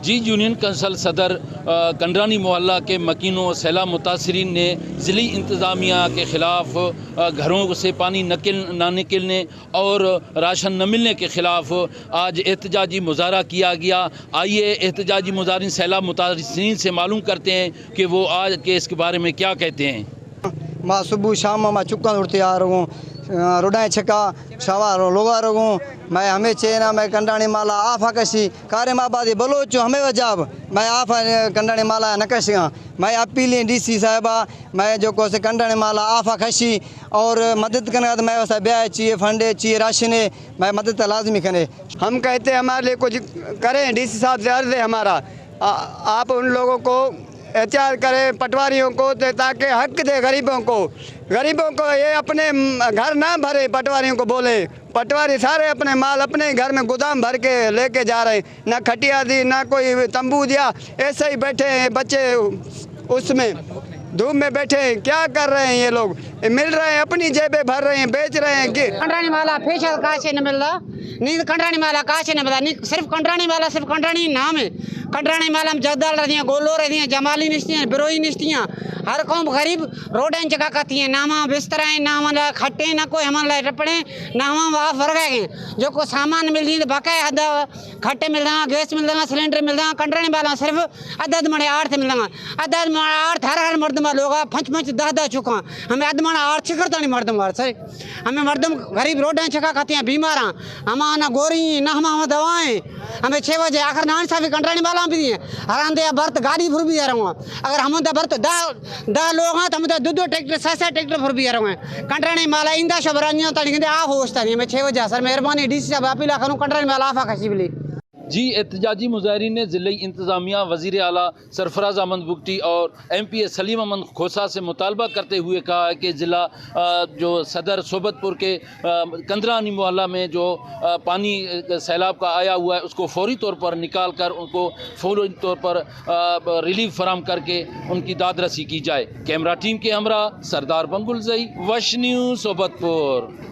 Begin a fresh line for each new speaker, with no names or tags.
जी union council सदर कंडरानी मोहल्ला के मकीनों सैलाब मुतासरीन ने ज़िली इंतज़ामिया के ख़िलाफ़ घरों से पानी ना निकलने और राशन न मिलने के ख़िलाफ़ आज एहतजाजी मुजाहरा किया गया। आइए एहतजाजी मुजाहरीन सैलाब मुतासरीन से मालूम करते हैं कि वो आज के इसके बारे में क्या कहते हैं।
माँ सुबह शाम माँ चुका उड़ते आ रहा हूँ रोडाएँ छका शवा लोगा रगूँ मैं हमें चेना मैं कंडाणी माला आफा कशी कारे माँ बादी बलोचो हमें वजाब मैं आफा कंडाणी माला नकशियाँ मैं अपीलें डीसी साहिबा मैं जो को से कंडाणी माला आफा खशी और मदद करने मैं वैसा ब्याह चाहिए फंडे चाहिए राशन मैं मदद लाजमी करें। हम कहते हैं हमारे लिए कुछ करें, डीसी साहब से अर्ज है हमारा आप उन लोगों को एहतियात करें पटवारियों को ताकि हक दे गरीबों को ये अपने घर ना भरे। पटवारियों को बोले पटवारी सारे अपने माल अपने घर में गोदाम भर के लेके जा रहे हैं, ना खटिया दी ना कोई तंबू दिया, ऐसे ही बैठे हैं बच्चे उसमें धूप में बैठे हैं। क्या कर रहे हैं ये लोग? मिल रहे हैं अपनी जेबें भर रहे हैं, बेच रहे हैं कि
कंडरानी माला फेशियल कहाँ से न मिल रहा, नहीं कंडरानी माला कहाँ से न मिला, नहीं सिर्फ कंडरानी माला सिर्फ कंडरानी नाम है। कंडरानी माला में जगदाल रहती हैं, गोलो रहती हैं, जमाली निश्ती हैं, बिरोई निश्ती हैं, हर कौम गरीब रोडें जगह करती हैं, ना वहाँ बिस्तर हैं ना वहाँ खट्टे ना कोई हमारे टपड़े ना वहाँ फर्क है। जो को सामान मिल रही बकाए अदा खट्टे मिल रहा, गैस मिल रहा, सिलेंडर मिल रहा। कंडरानी वाला सिर्फ अदद मणे आर्थ मिल रहा, अदद मणे आर्थ हर मर्दम लोग 5 10 चुका हमें अद मणा आर्थ छिकड़ता नहीं मर्दम वार सर हमें मर्दम गरीब रोडें छका खाती हैं, बीमार हम ना गोरी ना हम दवाएं हमें 6 बजे आखिर नान साहब कंडरानी वाला भी दिए हरान दे बर्त गाड़ी फुर भी आ रहा हूँ। अगर हम बर्त 10 लोग हैं तो हम 2 ट्रैक्टर 7 ट्रैक्टर फुर भी आ रहा हूँ। कंडरानी माला इंदा शबरानियों तक आ होता नहीं मैं 6 बजे सर मेहरबानी डीसी साहब अपील करूँ कंडरानी माला आफा खसी बिली।
जी एहतजाजी मुजाहरीन ने ज़िले इंतज़ामिया वज़ीर आला सरफराज अहमद बुगटी और MP सलीम अहमद खोसा से मुतालबा करते हुए कहा है कि ज़िला जो सदर सोबतपुर के कंडरानी मोहल्ला में जो पानी सैलाब का आया हुआ है उसको फौरी तौर पर निकाल कर उनको फौरी तौर पर रिलीफ फराम करके उनकी दाद रसी की जाए। कैमरा टीम के हमरा सरदार बंगुल जई वश न्यूज़ सोबतपुर।